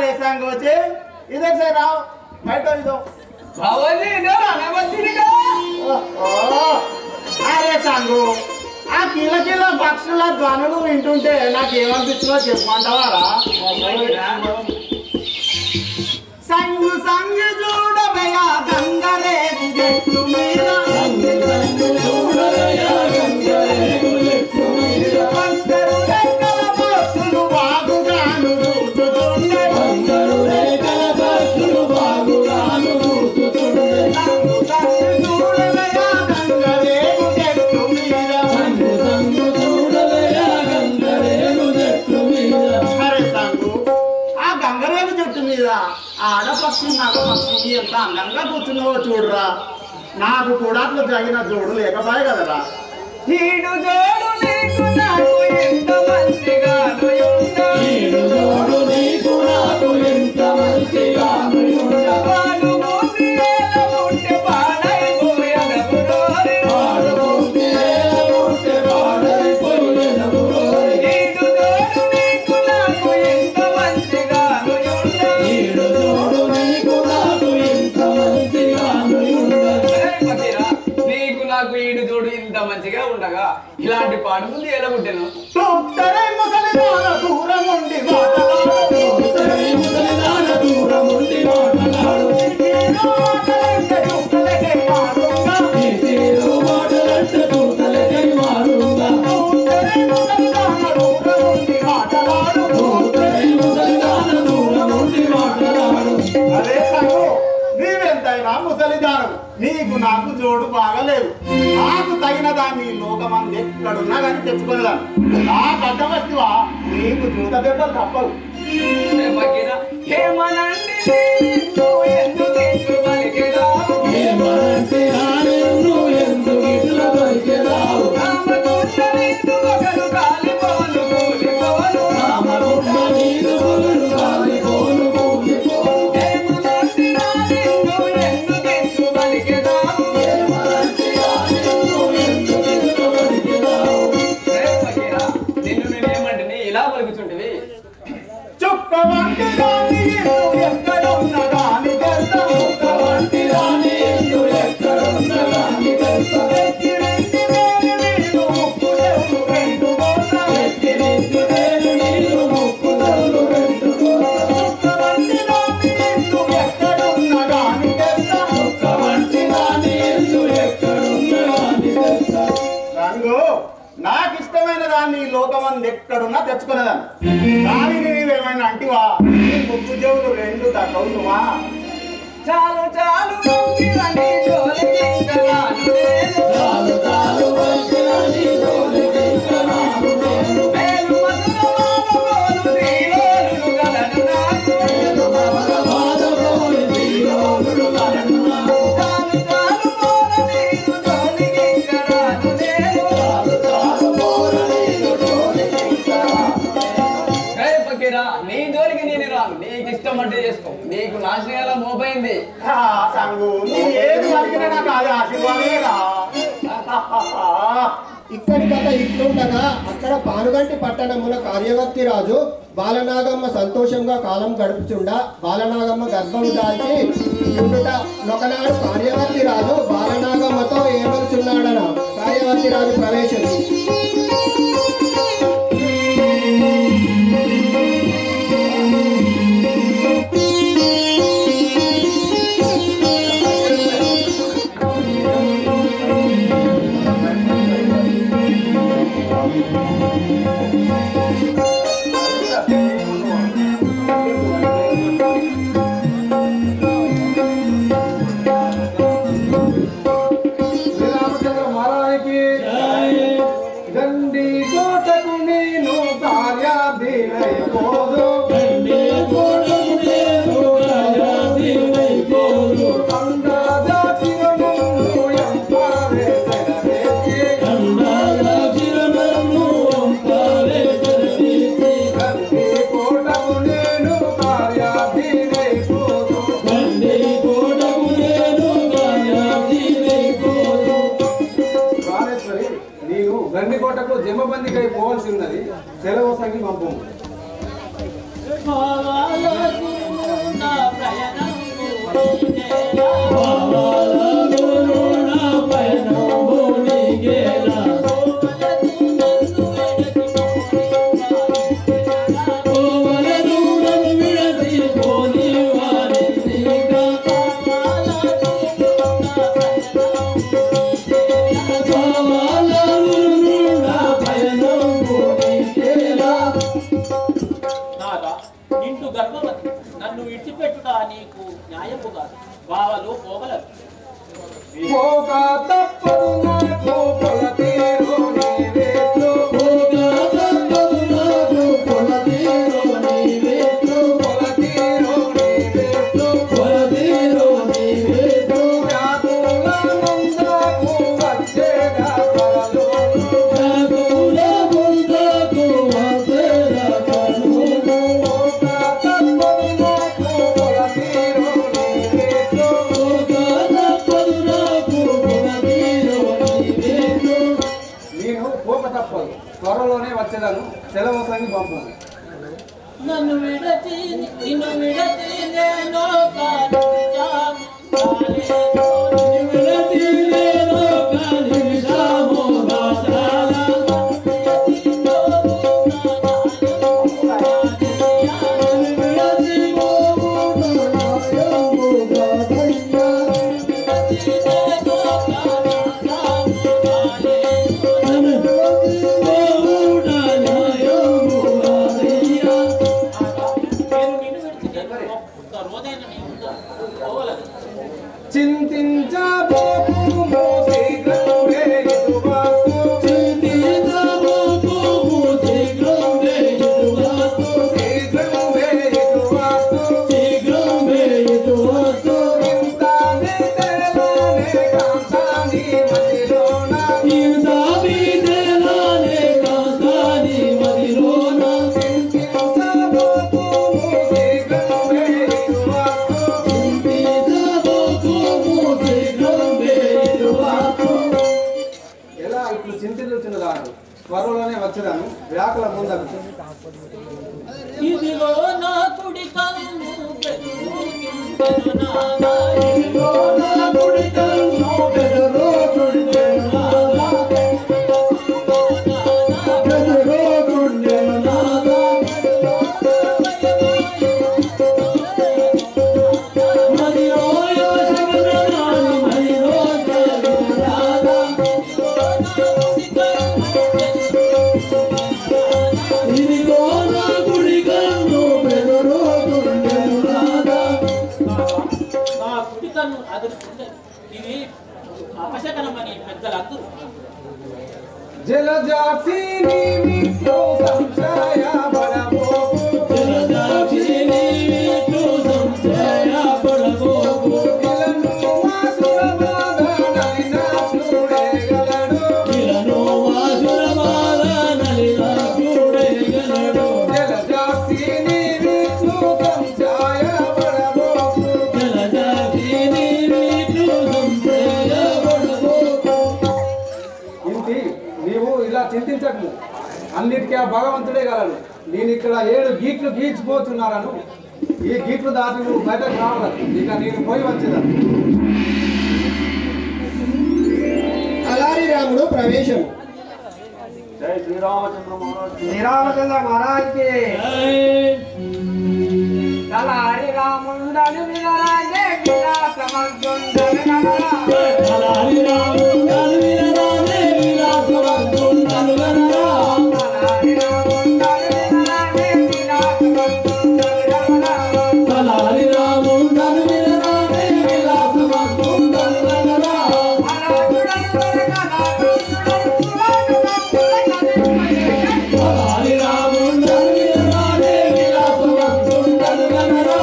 अरे सांगोचे इधर से आओ बैठो इधर भावाजी इधर आना बच्ची का अरे सांगो ఆ కిల కిల పక్షుల ధ్వనులు వింటుంటే నాకేమనిపిస్తుందో చెప్పమంటావారా సంగు సంగు చూడబయ్యా గంగరేగు చెట్టు మీద సంగు సంగు చూడబయ్యా గంగరేగు చెట్టు మీద అందరూ రెక్కల పక్షులు బాగుగాను చూస్తుండే అందరూ రెక్కల పక్షులు బాగుగాను చూస్తుండే సంగు సంగు చూడబయ్యా గంగరేగు చెట్టు మీద సంగు సంగు చూడబయ్యా గంగరేగు చెట్టు మీద అరే సంగు ఆ గంగరేగు చెట్టు మీద ఆడపక్షి మగపక్షి ఎంత అందంగా కూర్చున్నావో చూడరా నాకు కూడా అట్లా తగిన జోడు లేకపోయే కదరా ఈడు జోడు నీకు నాకు ఎంత మంచిగాను ఈడు జోడు నీకు నాకు ఎంత మంచిగాను వాడు మూతివేల ముట్టె పాడైపోయెదవురోరి వాడు మూతివేల ముట్టె పాడైపోయెదవురోరి ఈడు జోడు నీకు నాకు ఎంత మంచిగాను ఈడు జోడు నీకు నాకు ఎంత మంచిగాను నీకు నాకు ఈడు జోడు ఇంత మంచిగా ఉండగా ఇలాంటి పాట ముందు ఎలా పుట్టాను దూరం ఉండి మాటలాడు దూరం ఉండి మాటలాడు ముసలిదాను నీకు నాకు జోడు బాగలేదు నాకు తగిన దాన్ని లోకమంది ఎక్కడున్నా కానీ తెచ్చుకోలేదాను నా పెద్ద వస్తువా నీకు జూత దెబ్బలు తప్పవు నాకు ఇష్టమైన దాన్ని లోకమంది ఎక్కడున్నా తెచ్చుకునేదాన్ని కానీ నీవేమైనా అంటివా ముక్కు చెవులు రెండు తక్కువా చాలు చాలు చాలు చాలు నీ జోలికి నేను రాను నీకు ఇష్టం అంటే చేసుకో నీకు నాశనం మోపైంది ఇక్కడి కథ ఇట్లుండగా అక్కడ పానుగంటి పట్టణముల కార్యవర్తి రాజు బాలనాగమ్మ సంతోషంగా కాలం గడుపుచుండా బాలనాగమ్మ గర్భం దాల్చి ఉండుట ఒకనాడు కార్యవర్తి రాజు బాలనాగమ్మతో ఏమవుతున్నాడన కార్యవర్తి రాజు ప్రవేశం గండికోటకు జమబందికై పోవాల్సి ఉన్నది సెలవు సంగి పంపము పెట్టుట నీకు న్యాయము కాదు. బావలు పోగలరు. పోక తప్పదు నాకు కొలతీరు నీవేట్లు. పోక తప్పదు నాకు కొలతీరు నీవేట్లు. కొలతీరు నీవేట్లు. కొలతీరు నీవేట్లు. వ్యాకుల ముందకు వచ్చేగా కలలోను. వ్యాకుల ముందకు వచ్చేగా కలలోను. పోక తప్పదు నాకు కొలతీరు నీవేట్లు. పోక తప్పదు నాకు కొలతీరు నీవేట్లు. నేను పోక తప్పదు, త్వరలోనే వచ్చేదాను, సెలవు సంగి పంపాను. నన్ను విడచి నిన్ను విడచి నేను కాదు విడచి నేను కాని విషామో దాచాలా. విడచి పోవుట న్యాయము కాదయ్యా. నన్ను విడచి పోవుట న్యాయము కాదయ్యా. నేను నిన్ను విడిచి నేను ఒక్క రోజైనా నీకు పోగలదు. చింతించబోకుము శీఘ్రమే ఇటువైపు. చింతించబోకుము శీఘ్రమే ఇటువైపు. శీఘ్రమే ఇటువైపు. శీఘ్రమే ఇటువైపు. ఇంత బిడ్డలానే కాంతాని మదిలోన. ఇంత బిడ్డలానే కాంతాని మదిలోన. చింతించబోకుము శీఘ్రమే ఇటువైపు. ఎలా ఇప్పుడు చింతించుచున్నదాను, త్వరలోనే వచ్చేదాను, వ్యాకుల ముందకు. ఇదిగో నా కుడి కన్ను పెట్టుకుంటున్నానా. ఇదిగో నా కుడి కన్ను బెదరుచుండెను నాదా. బెదరుచుండెను నాదా. మదిలో యోచనరాని మదిలో జగన్నాదా. ఇదిగో నా కుడి కన్ను బెదరుచుండెను నాదా. నా కుడి కన్ను అదురుతుంది. ఇది అపశకనమని పెద్దలందరూ. జలజాక్షి నీవితో సంశయ పడబోకు. జలజాక్షి నీవితో సంశయ పడబోకు. ఇలను వాసురబాధనైనా చూడగలడు. ఇలను వాసురబాధనైనా చూడగలడు. జలజాక్షి నీవితో సంశయ పడబోకు. జలజాక్షి నీవితో సంశయ పడబోకు. ఇంటి నీవు ఇలా చింతించకు, అన్నిటికీ ఆ భగవంతుడే గలడు. నేను ఇక్కడ 7 గీట్లు గీచిపోతున్నాను. ఈ గీట్లు దాటి నువ్వు బయటకు రావాలి. ఇక నేను పోయి వచ్చేదాన్ని. అలారి రాముడు ప్రవేశం. జై శ్రీరామచంద్ర మహారాజ్. శ్రీరామచంద్ర మహారాజ్కి తలారి రాముండను వినరాజే విలాసమంతుండను నగరా. అలారి రాముండను వినరాజే విలాసమంతుండను నగరా. తలారి రాముండను వినరాజే విలాసమంతుండను నగరా. అలారి రాముండను వినరాజే విలాసమంతుండను నగరా. అలాగుడను వరగనాథుడను పురాణమంతుడను అలారి రాముండను వినరాజే విలాసమంతుండను నగరా.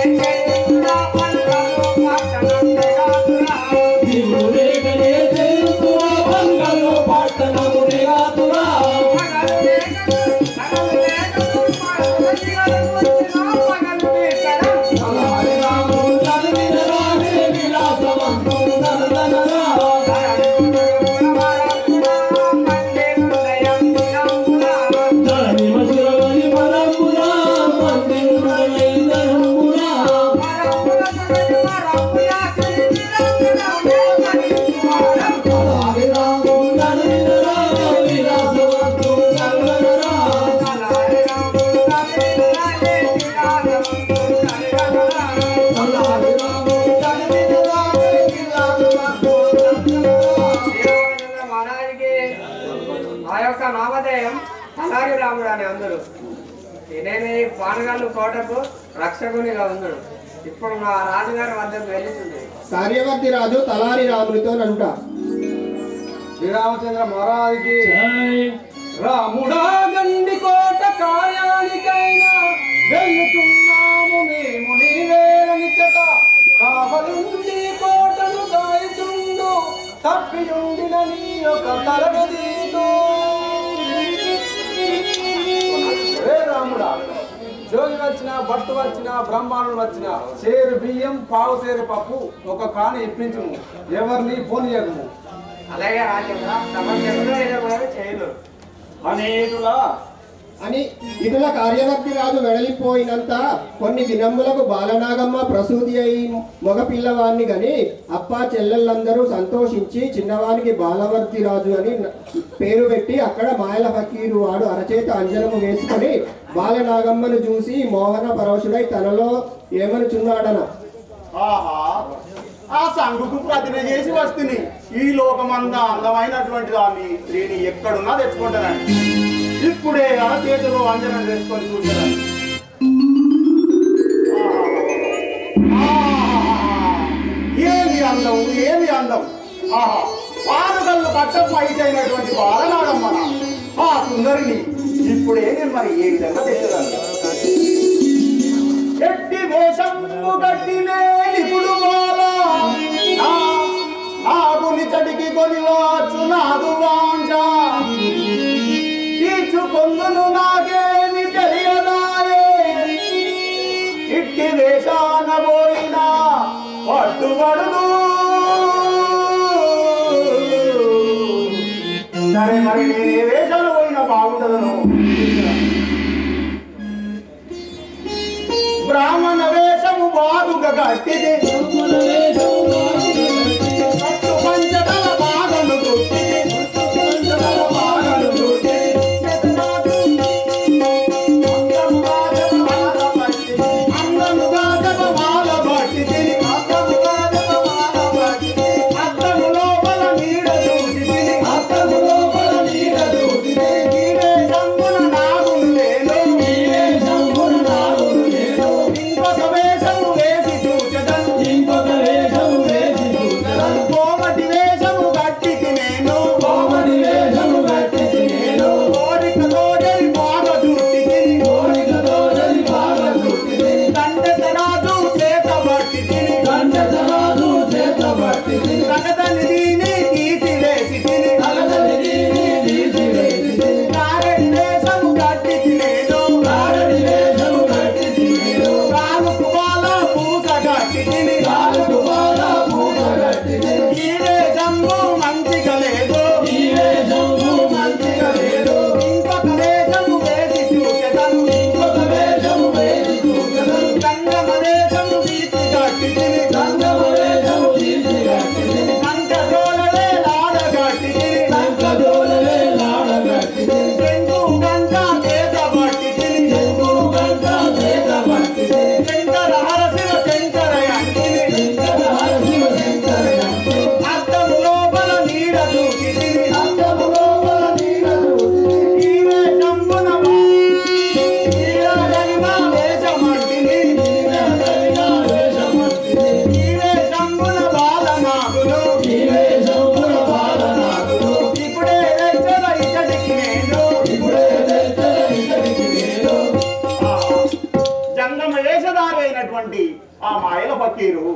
నగరా. నేను ఈ పానగాళ్ళు కోటకు రక్షకునిగా ఉన్నాడు. ఇప్పుడు మా రాజుగారి వద్దకు వెళ్ళుతుంది. కార్యవర్తి రాజు తలారి రామునితో నంట. శ్రీరామచంద్ర మహారాజుకి రాముడా గండి కోట కార్యానికైనా వెళ్ళుతున్నాము మేము నీవేరనిచ్చట కావలుండి కోటను కాయచుండు తప్పియుండిన నీ యొక్క తలను తీసు. రే రాముడా, జోగి వచ్చినా భట్టు వచ్చినా బ్రహ్మాండు వచ్చినా సేరు బియ్యం పావు సేరు పప్పు ఒక కాని ఇప్పించుము, ఎవరిని ఫోన్ చేయము. అలాగే రాజేంద్ర తమకెవరో ఏదో కూడా చేయదు అనేకులా అని ఇటుల కార్యవర్తి రాజు వెడలిపోయినంత కొన్ని దినములకు బాలనాగమ్మ ప్రసూతి అయి మగ పిల్లవాడిని గని అప్ప చెల్లెళ్ళందరూ సంతోషించి చిన్నవానికి బాలవర్తి రాజు అని పేరు పెట్టి అక్కడ మాయల ఫకీరు వాడు అరచేత అంజనము వేసుకొని బాలనాగమ్మను చూసి మోహన పరవశుడై తనలో ఏమనుచున్నాడన. ఆహా, ఆ సంగుకు ప్రతిన చేసి వస్తుంది. ఈ లోకమంద అందమైనటువంటి దాన్ని స్త్రీని ఎక్కడున్నా తెచ్చుకుంటానండి. ఇప్పుడే ఆ చేతిలో అంజనం వేసుకొని చూసాను. ఏమి అందం, ఏమి అందం! ఆహా, పానుగల్లు పట్ట పైసైనటువంటి బాలనాడమ్మన ఆ సుందరిని ఇప్పుడే నేను మరి ఏ విధంగా తెచ్చేదాన్ని. ఎట్టి వేషము గట్టినే నిపుడు నాగుని చడికి కొనివచ్చు నాదు వాంఛ తీర్చుకొందును నాకేమి తెలియదాయే ఇట్టి వేషాన పోయినా పట్టుబడును. సరే మరి నేను ఏ వేషాలు పోయినా బాగుండదను. బ్రాహ్మణ వేషము బాగుగా గట్టిది పట్టు పంచదల బాగను గుట్టిది ఆ మాయల ఫకీరు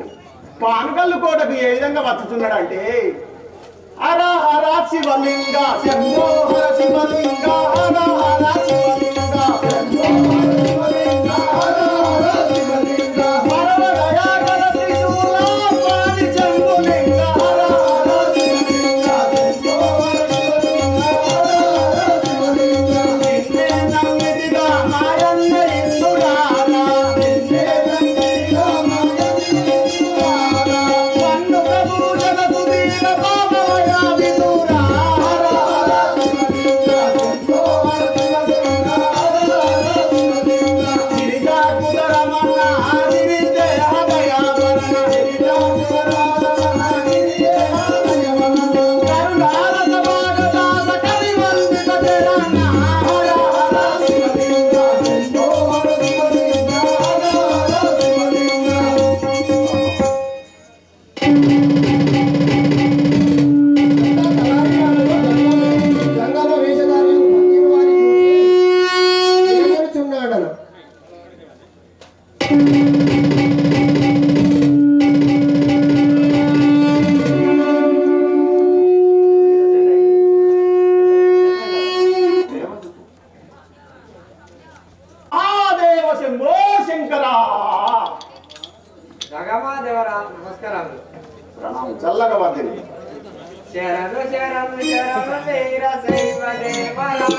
పానకల్లు కోటకు ఏ విధంగా వచ్చుతున్నాడంటే హర హర శివలింగ శంభో హర శివలింగ హర హర శివలింగ శివలింగ హర హర శివలింగ హర దయాకర త్రిశూల పాది శంభులింగ హర హర శివలింగ శంభో హర శివలింగ హర హర శివలింగ నిన్నే నమ్మిదిగా మాయన్న ఇందురారా నిన్నే నమ్మిదిగా మాయన్న ఇందురారా పన్ను ప్రభుజన సుధీర బాబవయ విదురా హర హర శివలింగ శంభో హర శివలింగ హర హర శివలింగ నమస్కారాలు. ప్రణామం. చల్లగా వర్ధిల్లు. శరణు శరణు శరణు వీర శైవ దేవరా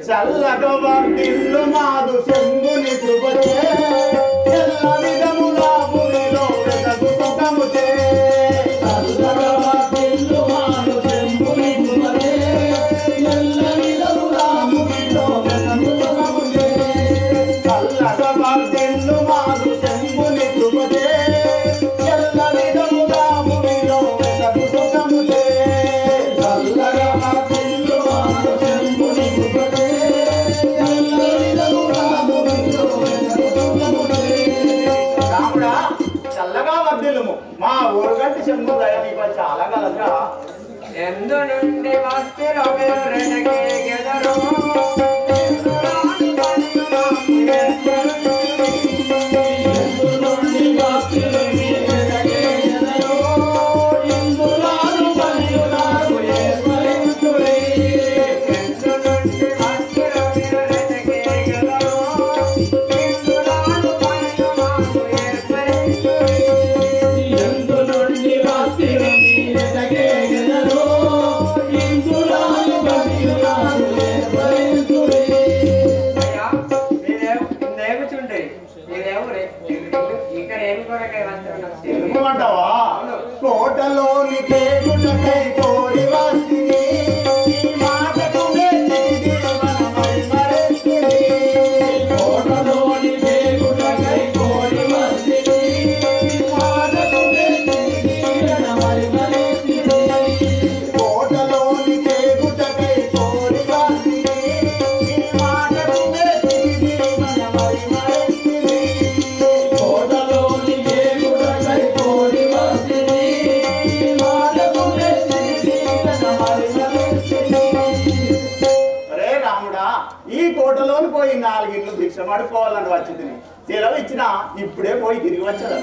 చల్లగా వర్ధిల్లు మాదు శంభుని కృపచే ఎల్ల విధములా భూమిలో వెతకు సుఖముచే. చల్లగా వర్ధిల్లు మాదు శంభుని కృపచే ఎల్ల విధములా భూమిలో వెతకు సుఖముచే. చల్లగా వర్ధిల్లు మాదు శంభుని కృపచే ఎల్ల విధములా భూమిలో వెతకు సుఖముచే. చల్లగా వర్ధిల్లు మాదు శంభుని కృపచే రాముడా చల్లగా వర్ధిల్లుము. మా ఊరుగంటి శంభు దయ నీకు చాలా కలగా. ఎందు నుండి వస్తిలో గెదరు అంటావా? కోటలోని కేకుటకై కోరి వస్తిని ఈ మాటకు మెచ్చి మనమై మరెత్తిని. కోటలోని కేకుటకై కోరి వస్తిని ఈ మాటకు మెచ్చి మనమై మరెత్తిని. కోటలోని కేకుటకై కోరి వస్తిని ఈ మాటకు మెచ్చి మనమై మరెత్తిని. కోటలోని కేకుటకై కోరి వస్తిని ఈ మాటకు మెచ్చి మనమై మరెత్తిని. రే రాముడా, ఈ కోటలోని పోయి 4 ఇళ్ళు భిక్ష పడుకోవాలని వచ్చి తిని సెలవు ఇచ్చినా ఇప్పుడే పోయి తిరిగి వచ్చాడు.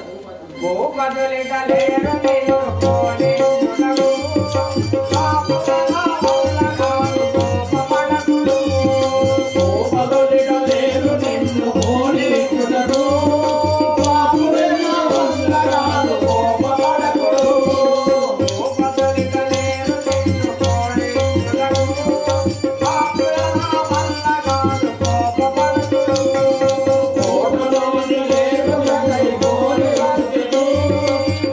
భూపతులిట లేరు నిన్ను కోరి చునగు పాపముల వల్లగాను కోపపడకుడు. భూపతులిట లేరు నిన్ను కోరి చునగు పాపముల వల్లగాను కోపపడకుడు. భూపతులిట లేరు నిన్ను కోరి చునగు పాపముల వల్లగాను కోపపడకుడు. కోటలోని కేకుటకై కోరి వస్తిని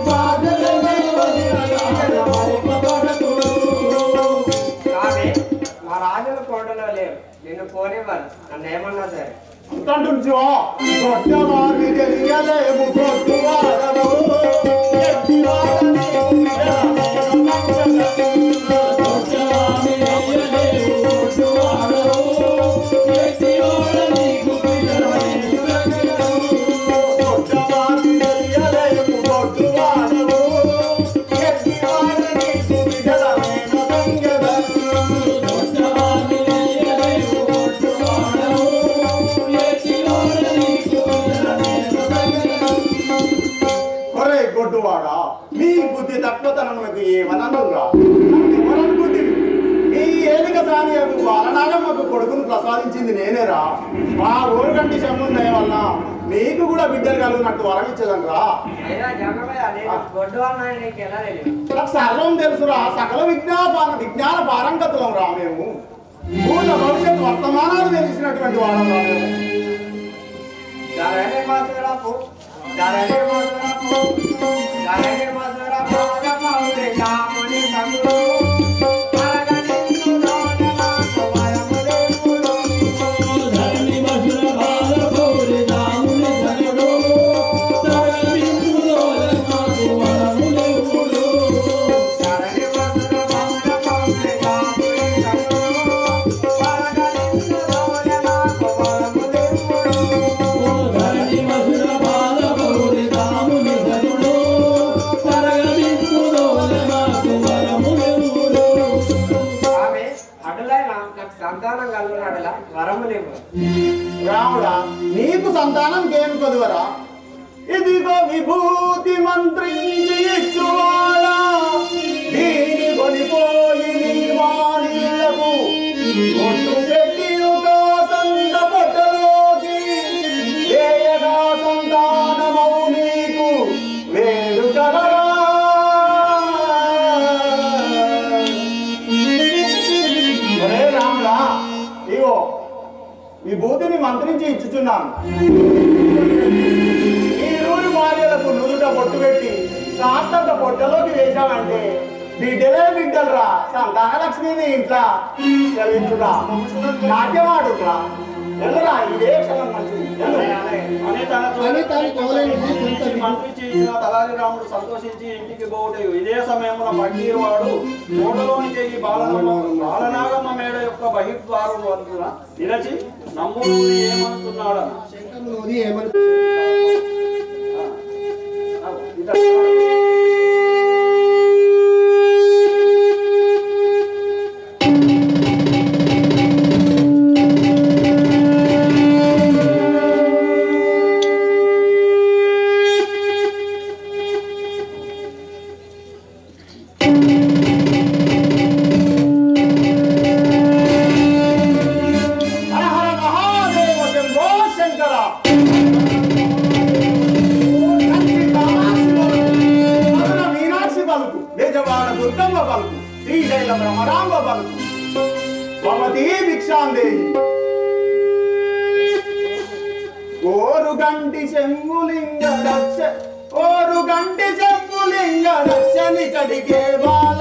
బాధలనే వదలగాను కోపపడకుడు. కానీ మా రాజుల కోటలో లేవు, నిన్ను కోరేవారు. నన్ను ఏమన్నా సరే అంటుంచో కొట్టవారిని తెలియలేము కొట్టువారము ఎట్టివారని కొట్టువాడా మీ బుద్ధి తక్కువతనములకు ఏమననురా? ఎవరనుకుంటే ఈ ఏలిక సానియకు బాలనాగమ్మకు కొడుకును ప్రసాదించింది నేనేరా. మా ఊరుగంటి శంభుని వల్ల నీకు కూడా బిడ్డలు కలుగునట్టు వరం ఇచ్చేదనరా. అయినా జగమయ్య నేను గొడ్డు అన్నా నీకు ఎలా తెలియదు? నాకు సర్వం తెలుసురా. సకల విజ్ఞాన పారంగతులం రా మేము. భూత భవిష్యత్ వర్తమానాలు తెలిసినటువంటి వాళ్ళం రా మేము. ధరణి మాసురాపు ధరణి మాసురాపు ధరణి మాసురాపు రామౌరి రాముని సంగుడు అరగనిందులోన నాకు వరము దేవుడు. ధరణి మసుర భారపౌరి రాముని సంగుడు అరగనిందులోన నాకు వరము దేవుడు. ధరణి మాసుర భారపౌరి రాముని సంగుడు అరగనిందులోన నాకు వరము దేవుడు. వాడల వరములేవు. రాముడా నీకు సంతానం ఏం కొదువరా? ఇదిగో విభూతి మంత్రించి ఇచ్చువాడా, దీని కొనిపోయి నీ వాణిలకు ఒట్టు పెట్టి ఒక సంత పొట్టలోకి వేయగా సంతానమౌ నీకు వేడుకరా. ఒరే రాముడా, ఇగో విభూతిని మంత్రించి ఇచ్చుచున్నాను. ఈరూరి భార్యలకు నుదుట పొట్టు పెట్టి కాస్తంత పొట్టలోకి వేశామంటే బిడ్డలే బిడ్డలురా, సంతాన లక్ష్మిని ఇంట్లో చదివించురా, నాట్యమాడురా, ఎల్లరా ఇదే క్షణం మంచిది. మంత్రించి ఇచ్చిన తలారి రాముడు సంతోషించి ఇంటికి పోవుటయు. ఇదే సమయంలో పన్నీరు వాడు మూడలోనికి ఈ బాలనాగమ్మ మేడ యొక్క బహిర్ద్వారం వద్ద నిలచి నమ్ముడు ఏమనుతున్నాడు శంఖమునూది ఏమను ఓరుగంటి చెంబులింగ రక్షని చడిగే బాల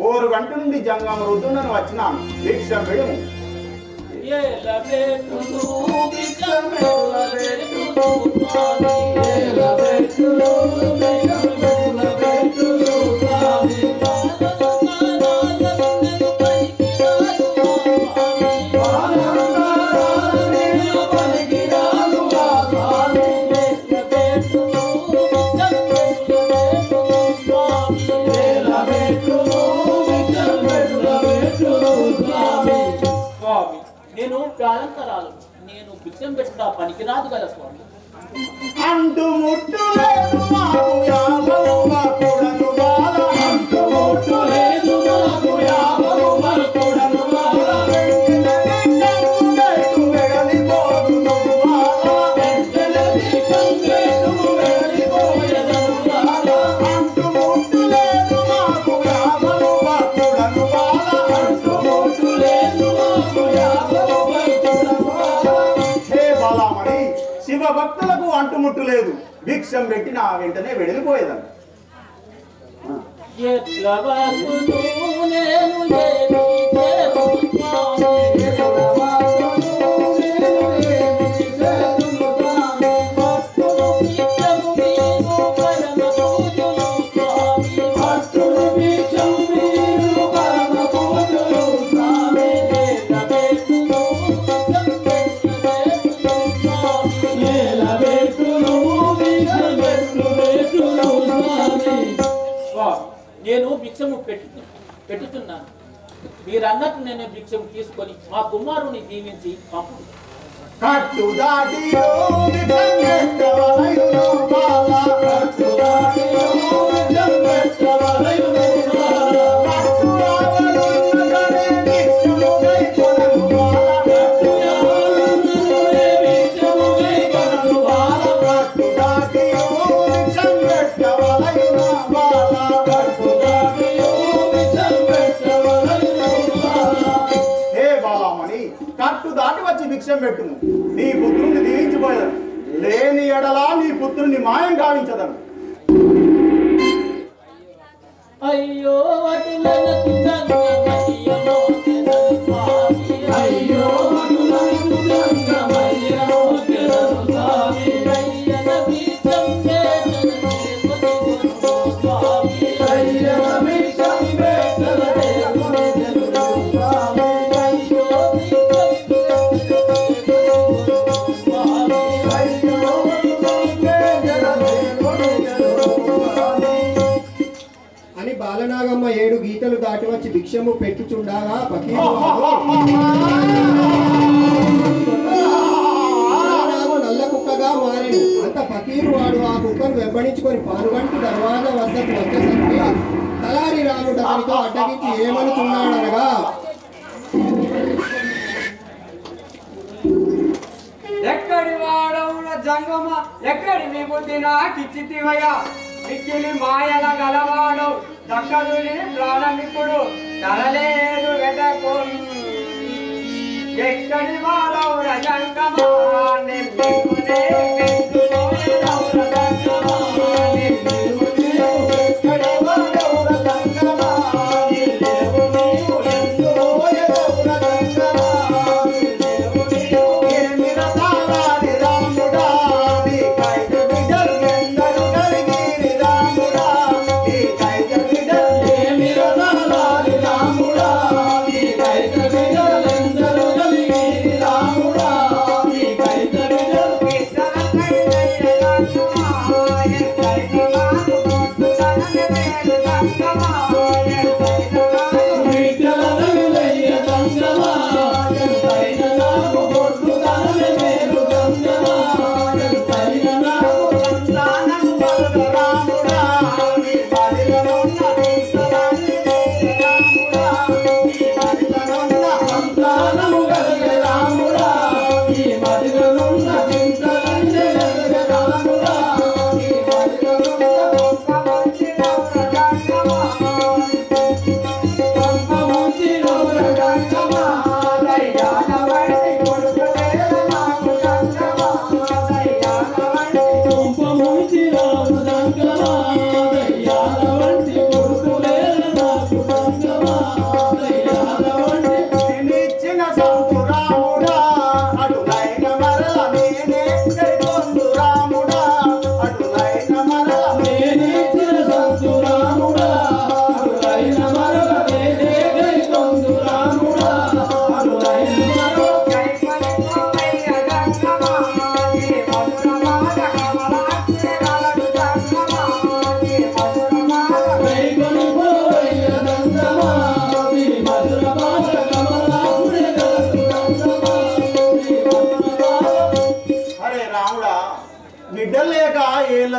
ఓరు గంట నుండి జంగం రుద్దునని వచ్చినాను, భిక్షం విడుము. నేను ప్రారంతరాలు, నేను భిక్షం పెట్టిన పనికిరాదు కదా స్వామి. అంటు ముట్టు లేదు మాకు యాభవు భక్తుడను బాల, అంటు ముట్టు లేదు మాకు యాభవు భక్తుడను బాల, వెడలిపోదును బాల, వెడలిపోయేదను బాల, అంటు ముట్టు లేదు మాకు యాభవు భక్తుడను బాల, అంటు ముట్టు లేదు మాకు యాభవు భక్తుడను బాల. హే బాలమణి, శివ భక్తులకు అంటుముట్టు లేదు, భిక్షం పెట్టిన వెంటనే వెడిలిపోయేదాన్ని. నేను భిక్షము పెట్టుతున్నాను. మీరన్నట్టు నేను భిక్షము తీసుకొని మా కుమారుని దీవించి పంపు. కట్టు దాటియో విధంగెట్టవలయును బాల, కట్టు దాటియో విధంగెట్టవలయును బాల, కట్టు రావలున్నగనే భిక్షము గైకొనను బాల, కట్టు రావలున్నగనే భిక్షము గైకొనను బాల, కట్టు దాటియో విధంగెట్టవలయును బాల, కట్టు దాటియో విధంగెట్టవలయును బాల. హే బాలమణి, కట్టు దాటి వచ్చి భిక్షం పెట్టును, నీ పుత్రుని దీవించిపోయేదను, లేని ఎడలా నీ పుత్రుని మాయం గావించదను. అయ్యో అటులకు సంగమయ్యలో స్వామి, అయ్యో అటులకు సంగమయ్యలో స్వామి, అయ్యన భిక్షం బాలనాగమ్మ 7 గీతలు దాటి వచ్చి భిక్షము పెట్టుచుండగా పకీరువాడు నల్ల కుక్కగా మారెను. అంత పకీరువాడు ఆ కుక్కను వెంబడించుకొని పానుగంటి దర్వాజా వద్దకు వచ్చేసరికి తలారి రాముడు అతనితో అడ్డగించి ఏమనుకున్నాడనగా, ఎక్కడి వాడవుల జంగమ ఎక్కడి విభూతి నాకిచ్చితివయ్యా మిక్కిలి మాయల గలవాడు దక్కదుని ప్రాణమికుడు తరలేదు వెదకు ఎక్కడి వాడవుల జంగమ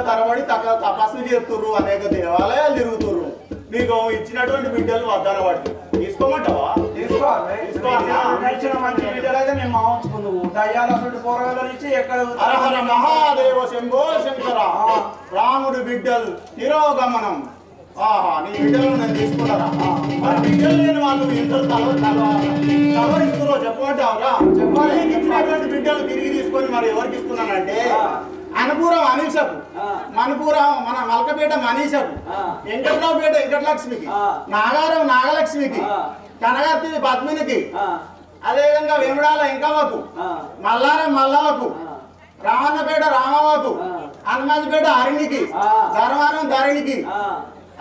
తరబడి తపస్సు చేస్తుర్రు, అనేక దేవాలయాలు తిరుగుతుర్రు. నీకు ఇచ్చినటువంటి బిడ్డలు వద్దన వాడికి తీసుకోమంటావా? ఇచ్చిన మంచి బిడ్డలు అయితే మేము మావుకుందువు దయ్యాలటువంటి పోరగాళ్ళ నుంచి ఎక్కడ హరహర మహాదేవ శంభో శంకర. రాముడు బిడ్డలు తిరోగమనం. ఆహా, నీ బిడ్డలను నేను తీసుకున్నారా? మరి బిడ్డలు లేని వాళ్ళు ఎందరు తలవరిస్తున్నారో చెప్పమంటావురా? చెప్పాలి. ఇచ్చినటువంటి బిడ్డలు తిరిగి తీసుకొని మరి ఎవరికి ఇస్తున్నానంటే అనపురం అనీషకు, మనపురం మన మల్కపేట మనీషకు, వెంకట్రావుపేట వెంకటలక్ష్మికి, నాగారం నాగలక్ష్మికి, కనగర్తి పద్మినికి, అదేవిధంగా వేముడాల వెంకమ్మకు, మల్లారం మల్లమ్మకు, రామన్నపేట రామమ్మకు, హనుమాన్పేట హరిణికి, ధర్మారం ధరణికి,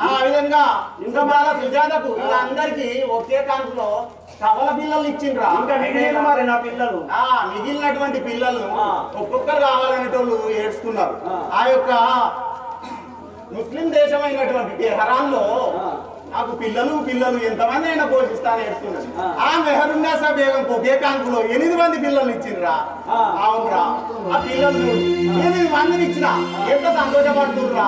ఆ విధంగా ఇంద్రబాల సుజాతకు, వీళ్ళందరికీ ఒకే కాన్పులో కవల పిల్లలు ఇచ్చిండ్రా. ఇంకా మిగిలిన మరి నా పిల్లలు మిగిలినటువంటి పిల్లలు ఒక్కొక్కరు కావాలనేటోళ్ళు ఏడుస్తున్నారు. ఆ యొక్క ముస్లిం దేశమైనటువంటి టెహరాన్ లో నాకు పిల్లలు ఎంతమంది అయినా పోషిస్తానని ఏడుస్తున్నారు. ఆ మెహరున్నీసా బేగం ఒకే కాన్పులో 8 మంది పిల్లలు ఇచ్చిండ్రా. అవునరా, ఆ పిల్లలు 8 మందిని ఇచ్చిన ఎంత సంతోషపడుతుర్రా.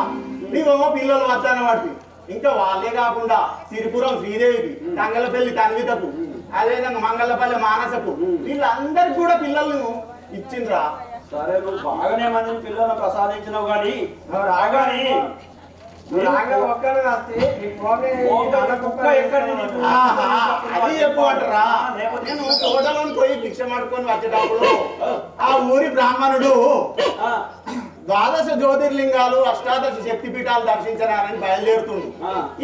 నీవేమో పిల్లలు వద్దాన వాటికి. ఇంకా వాళ్ళే కాకుండా సిరిపురం శ్రీదేవికి, తంగలపల్లి తన్వితకు, అదేవిధంగా మంగళపల్లి మానసకు, వీళ్ళందరికి కూడా పిల్లలను ఇచ్చిండ్రా. సరే, నువ్వు బాగానే మందిని పిల్లలను ప్రసాదించినావు కానీ రాగానే అది చెప్పమంటారా? నేను తోటలోని పోయి భిక్ష మాడుకొని వచ్చేటప్పుడు ఆ ఊరి బ్రాహ్మణుడు ద్వాదశ జ్యోతిర్లింగాలు అష్టాదశ శక్తిపీఠాలు దర్శించరానని బయలుదేరుతుంది.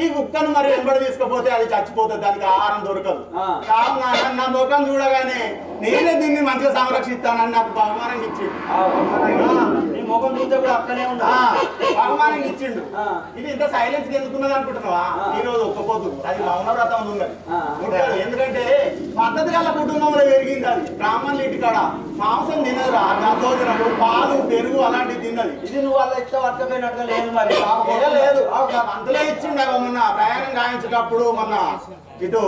ఈ కుక్కను మరి వెంబడి తీసుకపోతే అది చచ్చిపోతుంది, దానికి ఆహారం దొరకదు. కావున నా ముఖం చూడగానే నేనే దీన్ని మంచిగా సంరక్షిస్తానని నాకు బహుమానం ఇచ్చింది. ముఖం చూస్తే కూడా అక్కడే ఆ, ఉన్నా బహుమానం ఇచ్చిండు. ఆ. ఇది ఇంత సైలెన్స్ ఎందుకున్నది అనుకుంటున్నావా? ఆ. ఈ రోజు ఒక్కపోదు అది మౌన వ్రతం ఉన్నది. ఆ. ఉంటాడు. ఎందుకంటే పద్ధతి గల కుటుంబంలో పెరిగింది అది. బ్రాహ్మణుల ఇంటికాడ మాంసం తినదురా, దద్దోజనము, పాలు, పెరుగు అలాంటివి తిన్నది. ఇది నువ్వు వాళ్ళ ఇష్టం వర్కపోయినట్టుగా లేదు మరి ఏ లేదు అంతలే ఇచ్చిండు. మొన్న ప్రయాణం గాయించేటప్పుడు మొన్న ఇటు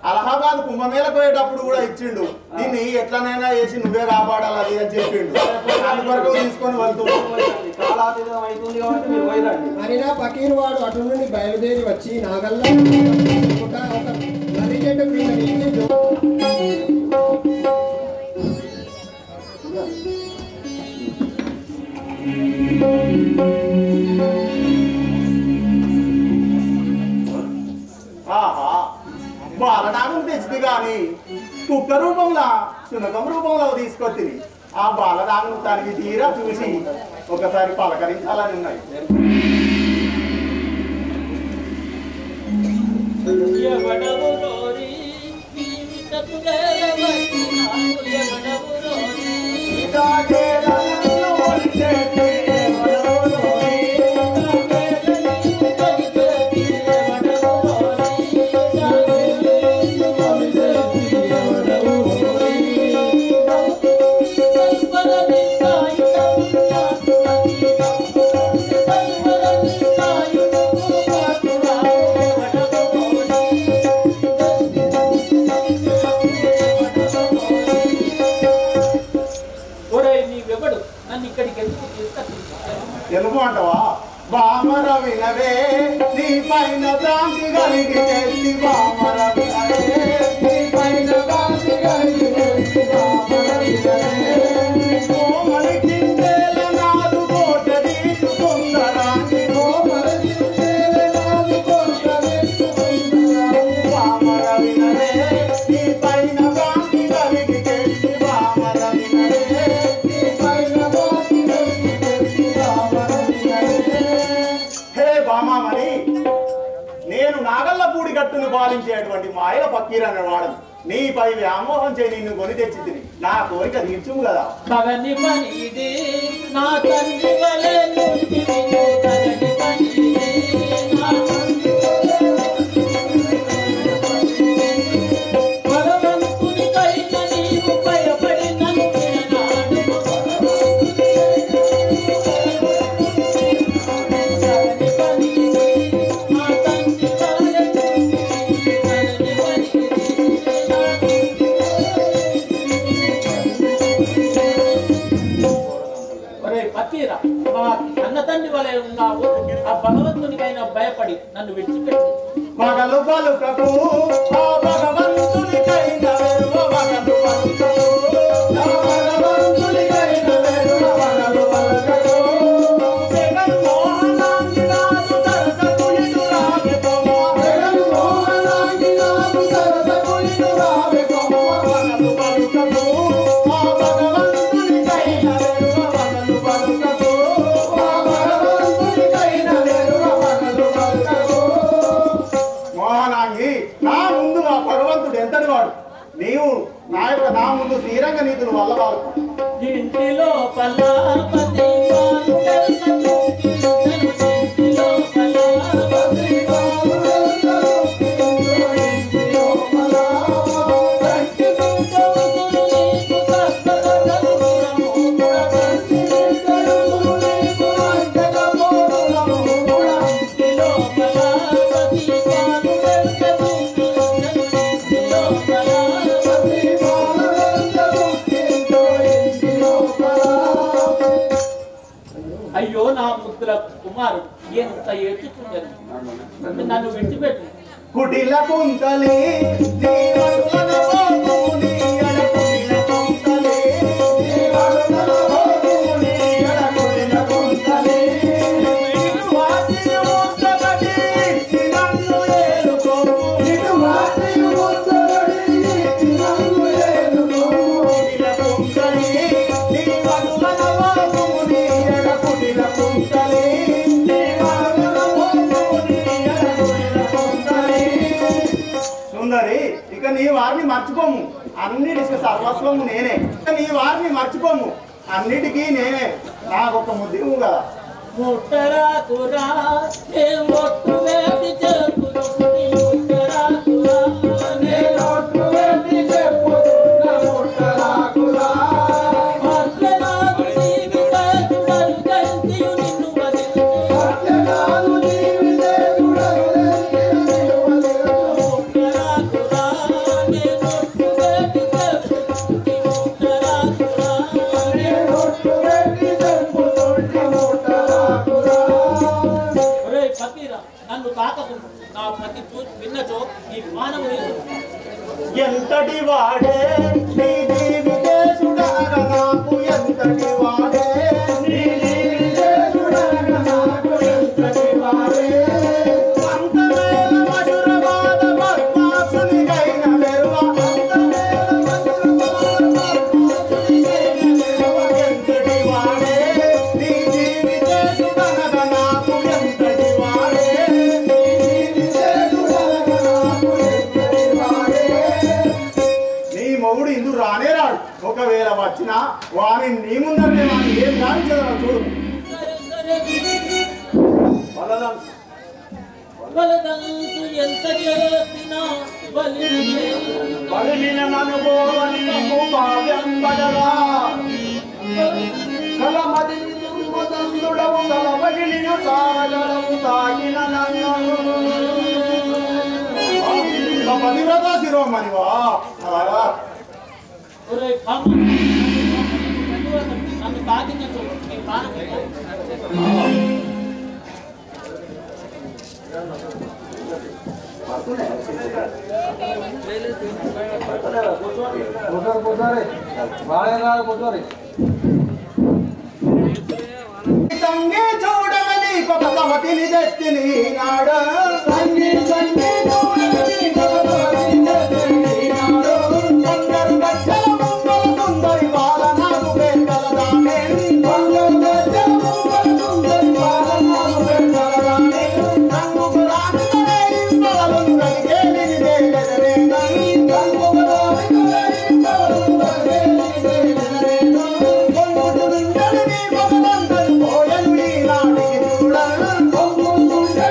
అలహాబాద్ కుంభమేళకు పోయేటప్పుడు కూడా ఇచ్చిండు. దీన్ని ఎట్లనైనా వేసి నువ్వే కాపాడాలి అది అని చెప్పిండు. అందువరకు తీసుకొని వెళ్తున్నాడు. కాలాతీతం అవుతుంది కాబట్టి మీరు పోయిరండి. మరినా పకీర్ వాడు అటు నుండి బయలుదేరి వచ్చి నాగల్లో ఒక నది చెట్టు క్రింద నిలిచి ఆహా బాలనాగం తెచ్చింది కానీ కుక్క రూపంలో శునకం రూపంలో తీసుకొచ్చింది. ఆ బాలనాగం తనకి తీరా చూసి ఒకసారి పలకరించాలని ఉన్నాయి. ఎవడవు రోరి జీవితపు వేలవచ్చినావు ఎవడవు రోరి తెలుగు అంటవా? బామర వినవే నీ పైన భ్రాంతి కలిగి తెచ్చి బామర వినవే నీ పైన భ్రాంతి కలిగి తెచ్చి బామర వినవే కోమలి చింతేల నాదు కోట తీసుకుందరాని కోమలి చింతేల నాదు కోట తీసుకుందరాని బామర వినవే నీ పైన భ్రాంతి కలిగి తెచ్చి బామర వినవే నీ పైన భ్రాంతి కలిగి తెచ్చి బామర హే బామామణి, నేను నాగల్లపూడి గట్టును పాలించేటువంటి మాయల పక్కీర్ అనేవాడు నీపై వ్యామోహం చేయి నిన్ను కొని తెచ్చి నా కోరిక తీర్చుము కదా. తగని పనిది నా తండ్రి వలె నుంటివి తగని పనిది నా తండ్రి భగవంతునికైన నీవు భయపడి నన్ను విననాడు తగని పనిది నా తండ్రి వలె నుంటివి తగని పనిది ఒరే పక్కీరా మా అన్న తండ్రి వలె ఉన్నావు ఆ భగవంతునికైనా భయపడి నన్ను విడిచిపెట్టి పగలు పలుకకు ఆ భగవంతునికైన వెరువ పగలు పలుకకు ఆ భగవంతునికైన వెరువ పగలు పలుకకు జగన్మోహనాంగి నాదు తరసకు ఇటు రావే కొమ్మ జగన్మోహనాంగి నాదు తరసకు ఇటు రావే కొమ్మ పగలు పలుకకు ఆ భగవంతునికైన వెరువ పగలు పలుకకు ఆ భగవంతునికైన వెరువ పగలు పలుకకు. మోహనాంగి, నా ముందు ఆ భగవంతుడు ఎంతటి వాడు? నీవు నా ముందు శ్రీరంగ నీతులు వల్ల వాళ్ళు ఇంటిలో పలాపతి వారు తెలుసను ఇంటిలో పలాపతి వారు ఇంటిలో పలాపతి నీకు సత్తగలుగురము గుణపతి నీకు అంతగపోరులము ఇంటిలో పలాపతి వారు తెలుసను ఇంటిలో పలాపతి అయ్యో నా ముద్దుల కుమారుడు ఎంత ఏడ్చుచున్నది నన్ను విడిచిపెట్టు కుటిల కుంతలి నీ వటులను పోకు నీ ఎడ కుటిల కుంతలి నీ వటులను పోకు నీ ఎడ కుటిల కుంతలి ఇటు వాసిని ముద్దగడి నన్ను ఏలుకోము ఇటు వాసిని ముద్దగడి నన్ను ఏలుకోము కుటిల కుంతలి నీ వటులను పోకు నీ ఎడ కుటిల కుంతలి నీ వటులను పోకు నీ ఎడ కుటిల కుంతలి. సుందరి, ఇక నీ వారిని మర్చిపోము, అన్నిటికి సర్వస్వము నేనే. ఇక నీ వారిని మర్చిపోము, అన్నిటికీ నేనే, నాకు ఒక ముద్దు ఇవ్వు కదా. ముట్టరాకురా నేను ఒట్టు వేసి చెప్పుతుంది ముట్టరాకురా నేను ఒట్టు వేసి చెప్పుతున్న ముట్టరాకురా అట్లనాదు జీవితేతుడను గంతియు నిన్ను వదిలి అట్లనాదు జీవితేతుడను గంతియు నిన్ను వదిలి ముట్టరాకురా నేను ఒట్టు వేసి చెప్పుతుంది ముట్టరాకురా నేను ఒట్టు వేసి చెప్పుతుంది ముట్టరాకురా. ఒరేయ్ ఫకీరా, నన్ను తాకకుండా నా ప్రతి చూసి విన్నచో ఈ మానవు ఎంతటి వాడే నీ జీవితేశుడనగా నాకు, ఎంతటి వాడే నీ జీవితేశుడనగా నాకు, ఎంతటి వాడే అంతమేల మధురవాద పద్మాసునికైన మెరువ, అంతమేల మధురవాద పద్మాసునికైన మెరువ, ఎంతటి వాడే నీ జీవితేశుడనగా నాకు, ఎంతటి వాడే నీ జీవితేశుడనగా నాకు, ఎంతటి వాడే. నీ మొగుడు ఇందుకు రానే రాడు, ఒకవేళ వచ్చినా వాని నీ ముందరనే వాని ఏం కానిచ్చదా చూడు. వలదంతు ఎంత చేసినా బలిమిన ననుభోవనికు భావ్యం బడగా కలమది మదందుడవు కలవగిలిన సాగరము తాగిన నన్ను పతివ్రత శిరోమణివా. ఒరేయ్ కామ నన్ను తాకినచో నీ ప్రాణం కూర్చోరి బాగా కూర్చోరి. సంగే చూడమని ఒక సమతిని తెస్తిని నాడు, సంగే సంగే చూడమని ఒక సమతిని తెస్తిని నాడు, కొందరు గజ్జల ముంగల సుందరి బాల నాకు వెంకలదానే, కొందరు గజ్జల ముంగల సుందరి బాల నాకు వెంకలదానే, రంగుకు రానికనే ఇంబలలుందని కేలిని దేలెదరేనని, రంగుకు రానికనే ఇంబలలుందని కేలిని దేలెదరేనని, కొంగుడు నిండని భగవంతుని పోయను ఈ నాటికి చూడ, కొంగుడు నిండని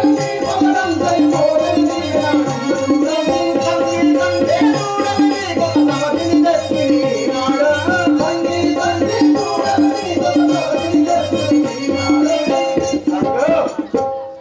భగవంతుని పోయను ఈ నాటికి చూడ, సంగి సంగే చూడని ఒక సమతిని తెస్తిని నాడు, సంగి సంగే చూడని ఒక సమతిని తెస్తిని నాడు.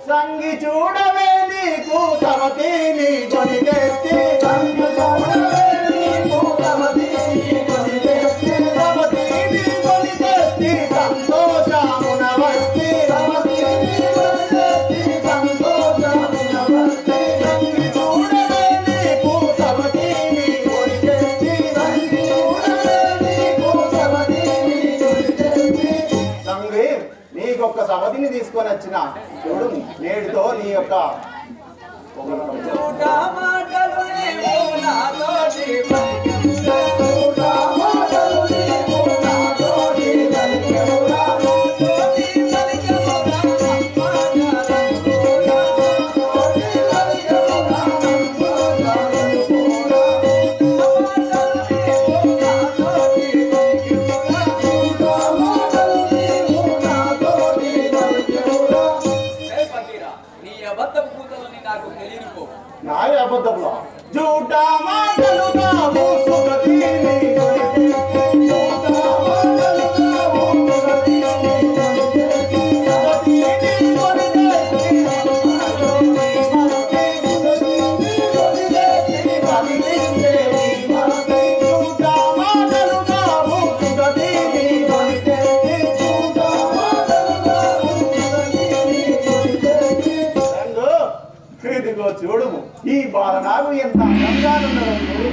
సంగి చూడవే నీకు సమతిని కొని తెస్తి, సంగి చూడవే నీకు సమతిని కొని తెస్తి, సమతిని కొని తెస్తి సంతోషమున వస్తి, సమతిని కొని తెస్తి సంతోషమున వస్తి. సంగి చూడవే నీకు సమతిని కొని తెస్తి, సంగి చూడవే నీకు సమతిని కొని తెస్తి. సంగి నీకొక్క సమతిని తీసుకొని వచ్చిన చూడు, నేడుతో నీ యొక్క నీ అబద్ధపు కూతలని నాకు తెలియనిపో. నాయ అబద్ధంలో జూటా మాటలు కావు సుగతిని కొలితే, జూటా మాటలు కావు సుగతిని కొలితే, సుగతిని కొలితే సుగతిని కొలితే కదిలిందే మనసై, జూటా మాటలు కావు సుగతిని కొలితే, జూటా మాటలు కావు సుగతిని కొలితే. ఇదిగో చూడుము ఈ బాలనాగు ఎంత అందంగా ఉన్నదో చూడు.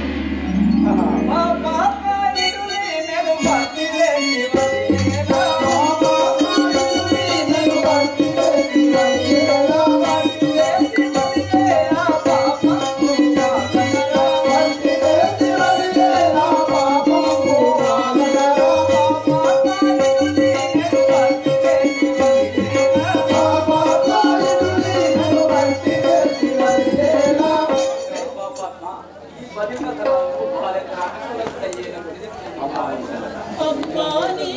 మా పాప నిన్నునే నేను భక్తి లేని వదిలేనా. మా పాప నిన్నునే నేను భక్తి లేని వదిలేనా. భక్తి లేని వదిలేనా పాపము కాగలరా. భక్తి లేని వదిలేనా పాపము కాగలరా. మా పాప నిన్నునే నేను భక్తి లేని వదిలేనా. మా పాప నిన్నునే నేను భక్తి లేని వదిలేనా. ఈ పదిమ తరాలకు వాళ్ళ కారణాలు అయ్యేనప్పుడు అమ్మాని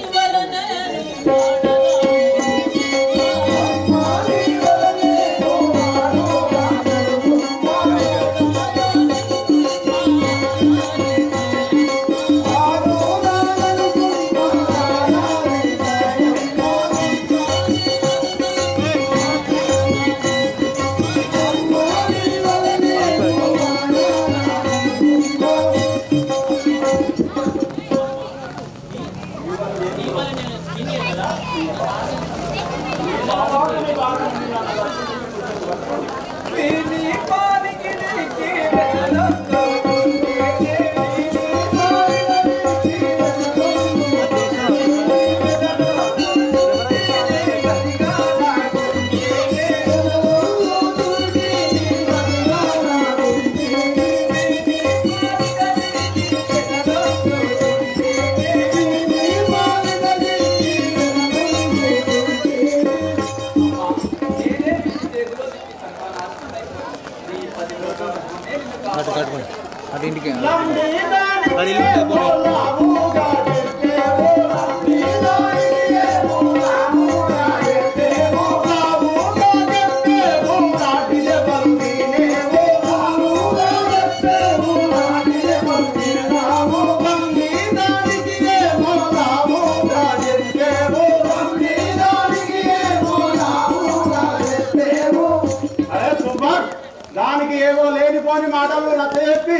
దానికి ఏవో లేనిపోని మాటలు నచ్చ చెప్పి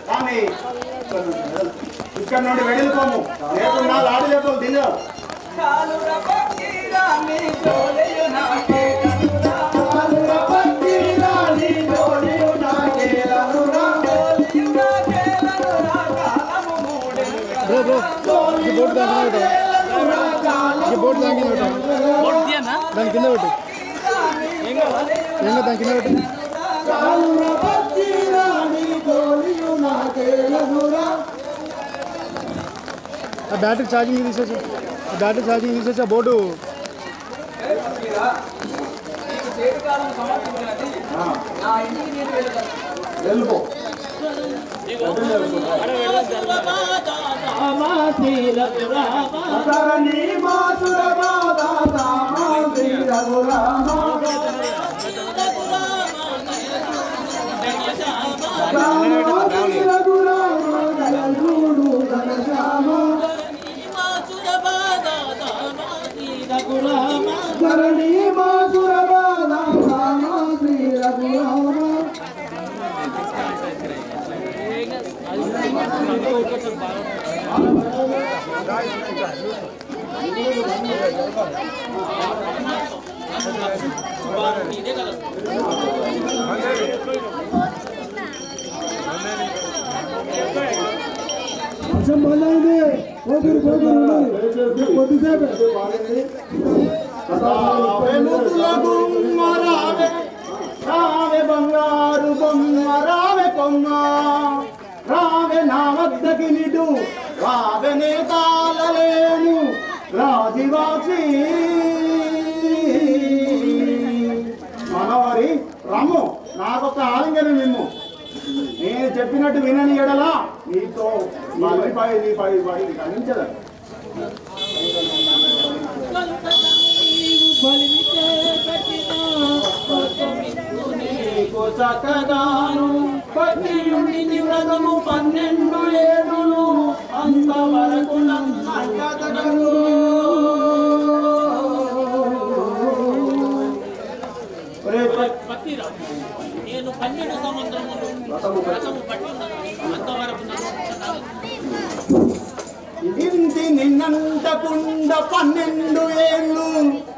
కానీ ఇక్కడ నుండి వెళ్ళిపోము లేకుండా లాడి చెప్పలు దిగావు దాని కింద పెట్టు దాని కింద పెట్టు బ్యాటరీ ఛార్జింగ్ తీసేసి బోర్డు వెళ్ళిపో రావే బంగారు బొమ్మ రావే కొమ్మ రావే నా వద్దకి నిడు రావే నే తాళలేను రాజివాసి మనవారి రాము నాకొక ఆలింగనం నిన్ను నేను చెప్పినట్టు వినని ఎడలా నీతో నీపై ఖండించదా చక్కగాను పట్టియుండి నివ్రతము 12 ఏడులు అంతవరకు నన్నగదగను నేను 12 సంవత్సరములు వ్రతము పట్టున్నాను అంతవరకు ఇంటి నిన్నంటకుండా 12 ఏళ్ళు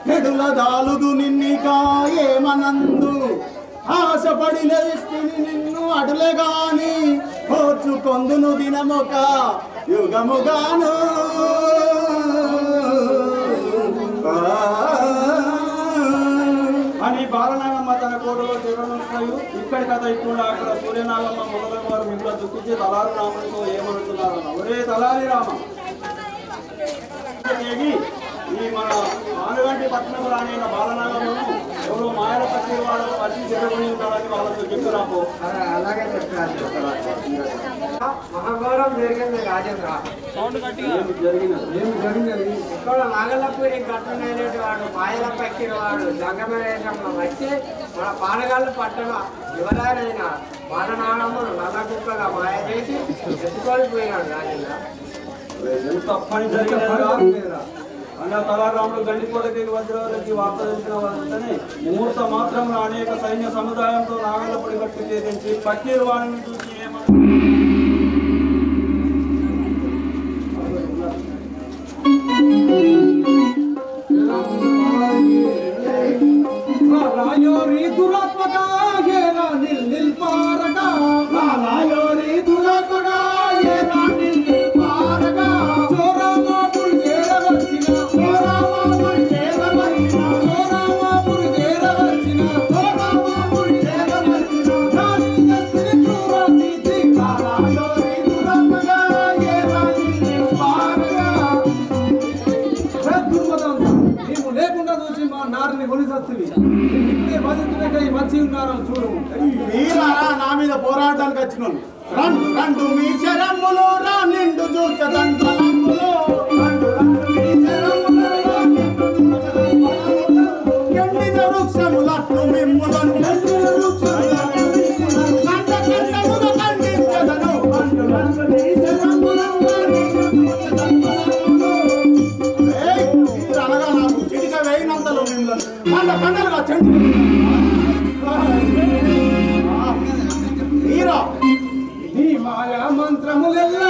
నెడుల దాలుదు నిన్నిగా ఏమనందు ఆశపడిన వ్యక్తిని నిన్ను అడులే గాని కోర్చుకొందును దినమొక యుగముగాను అని బాలనాగమ్మ తన కోటలో చిరనుంటాయి. ఇక్కడి కథ ఇప్పుడు అక్కడ సూర్యనాగమ్మ మొదలైన వారు మిమ్మల్ని దుఃఖించి తలారి రామునితో ఏమనుతున్నారు ఒరే తలారి రామ ఈ మన ఆనుగంటి పట్టణం రానైన బాలనాగమ్మను ఎవరో మాయల పట్టి వాళ్ళకు పట్టి జరగని ఉంటారని వాళ్ళతో చెప్పురాపో. అలాగే చెప్పారు. మహాగౌరవం జరిగింది రాజేంద్ర. ఏమి జరిగినది? ఇక్కడ నాగల్లపూరి కట్టునేటి వాడు మాయల పక్కిన వాడు జంగమేశంలో వచ్చి మన పానగాళ్ళు పట్టణ యువరాలైన బాలనాగమ్మను నల్ల కుక్కగా మాయ చేసి ఎత్తుకొని పోయినాడు రాజేంద్ర. ఎంత పని జరిగిన అన్న తలారాముడు గండికోటకి వజ్రాలకి వార్త తెలిసిన వారంతనే ముహూర్త మాత్రం అనేక సైన్య సముదాయంతో నాగల్లపూడి గట్టు చేరించి పక్కీరు వాణిని చూసి రాయోరి దురాత్మక ఏరా నిల్పారక రాయోరి దురాత్మక ఏరా నిల్పారక చోరామాపురి చేరవచ్చిన చోరామాపురి చేరవచ్చిన చోరామాపురి చేరవచ్చిన చోరామాపురి చేరవచ్చిన రాజీ దస్తిని చూరాతీతి రాయోరి దురాత్మక ఏరా నిల్పారక నీవు లేకుండా చూసి మా నారిని కొనిసత్తివి ఇప్పుడే బాధితులకై వచ్చి ఉన్నారో చూడు. వీరారా నా మీద పోరాటానికి వచ్చిన రెండు మీ శరములు రా నిండు చూచదంతలములు రెండు మీ శరములు రా నిండు చూచదంతలములు ఎండిన వృక్షములట్లు మిమ్ములను ఎండిన వృక్షములట్లు మిమ్ములను కంట కంటముగా ఖండించదను రెండు మీ శరములు రా నిండు చూచదంతలములు అనగా నాకు చిటిక వేయినంతలో మిమ్మల్ని కంట కంటలుగా చెండు మీరా నీ మాయా మంత్రములెల్లా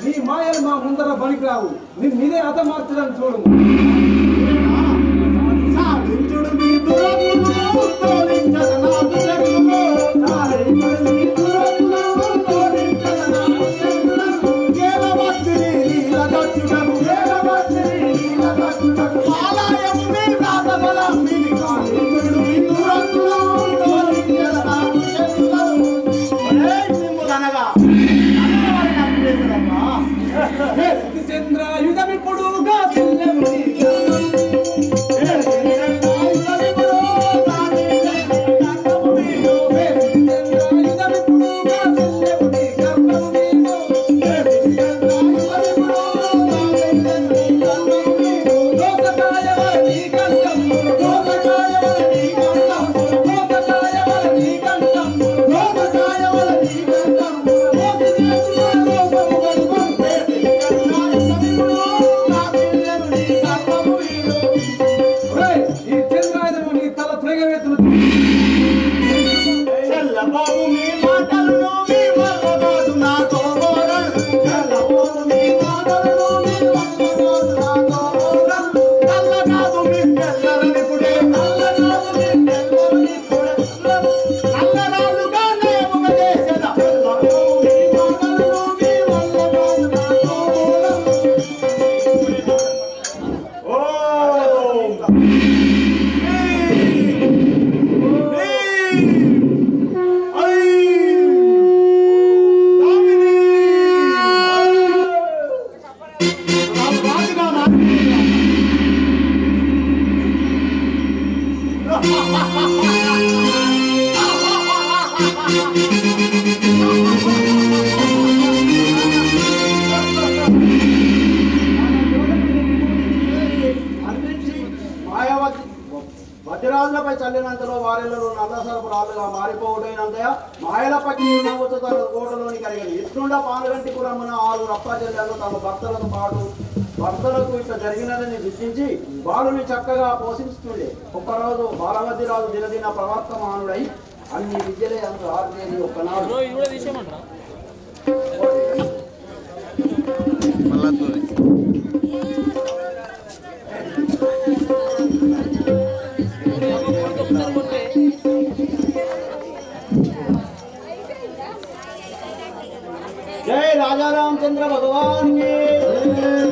నీ మాయలు మా ముందర బలికి రావు మీరే అత మార్చడం చూడు సాధించుడు మీ దురత్తును తోలించద నాకు శక్తులు సాధించుడు మీ దురత్తును తోలించద నాకు శక్తులు కేవవత్తిని నీలగచ్చుటకు కేవవత్తిని నీలగచ్చుటకు ఆలయము మీ రాతబలం మిని సాధించుడు మీ దురత్తును తోలించద నాకు శక్తులు నిమ్ములనగా చంద్రాయుధమిప్పుడుగా చెల్లెముడి చెల్లబాబు మీ మాటలను మీ వల్లగాదు నాతో బోరలు చెల్లబాబు మీ మాటలను మీ వల్లగాదు నాతో బోరలు నల్లగాదు మీ పిల్లలనిపుడే నల్లగాదు మీ పిల్లలనిపుడే నల్లరాలుగా నేముగ చేసేద చెల్లబాబు మీ మాటలను మీ వల్లగాదు నాతో వజ్రాజులపై చల్లినంతలో వారెల్లరూ నల్లసరపు రాళ్ళుగా మారిపోవటైనంతయా మాయల పట్టి నవ్వుతూ తన కోటలోని కలిగింది ఇట్లుండ పానుగంటిపురమున 6 రప్పచెల్లెలు తమ భక్తులతో పాటు భక్తులకు ఇట్లా జరిగినదని గుర్తించి బాలుని చక్కగా పోషిస్తుండే ఒక్కరోజు బాలవద్దిరాజు దినదిన ప్రవర్తమానుడై అన్ని విద్యలే అంత ఆర్దేది ఒక్కనాడు जय राजा रामचंद्र भगवान की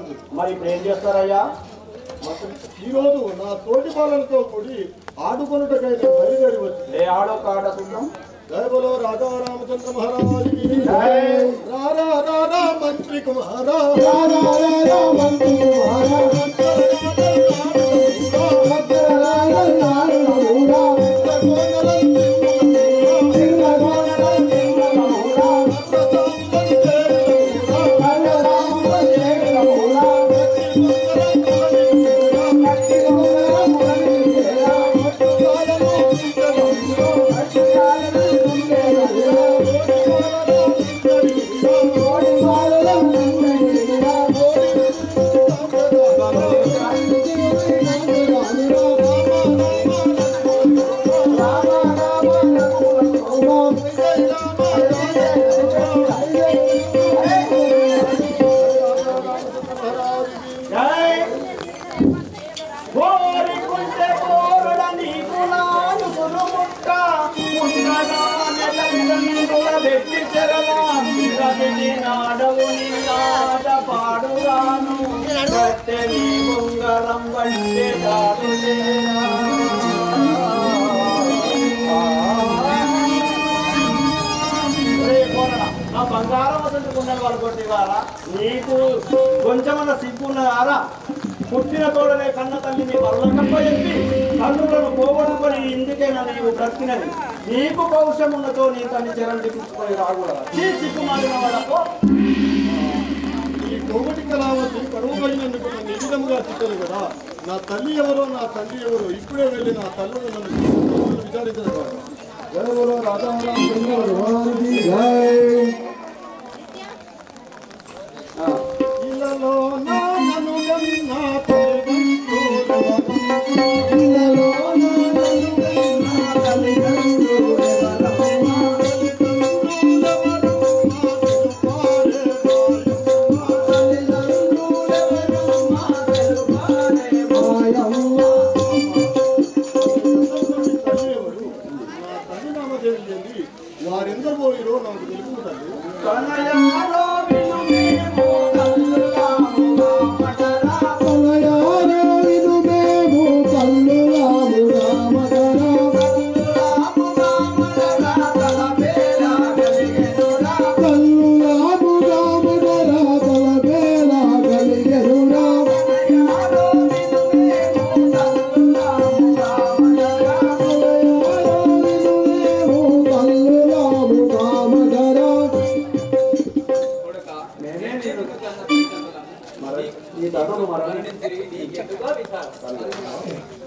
కాదు. మరి ఇప్పుడు ఏం చేస్తారయ్యా? ఈరోజు నా తోటి బాలలతో కూడి ఆడుకొనుటకైతే బయలుదేరి వచ్చి ఏ ఆడొక ఆట చూద్దాం. జయ బలో రాజా రామచంద్ర మహారాజుకి రారా రారా మంత్రి కుమారా మంత్రి కుమారా బంగారం వసంతుకున్నాను వాళ్ళు కొట్టేవారా? నీకు కొంచెమన్నా సిగ్గున్నదారా? పుట్టిన తోడనే కన్న తల్లిని వల్లకప్ప చెప్పి కన్నులను పోగొట్టుకొని ఇందుకేనా నీవు బ్రతికినది? నీకు పౌరుషం ఉన్నతో నీ తల్లి చెరలు తెప్పించుకొని రాకూడదా? సిగ్గుమాలిన వాళ్ళకు ఈ కోమటి కళావతి కడువు పడినందుకు నన్ను నిజంగా తిట్టను కదా. నా తల్లి ఎవరో నా తండ్రి ఎవరో ఇప్పుడే వెళ్ళి నా తల్లిని నన్ను విచారించిన కాదు. జయ బలో రాజా రామచంద్ర భగవానుకి జై. ఇళ్ళలో నన్ను నా వారెందరు పోయిరో నాకు తెలుపుతారు.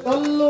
తల్లు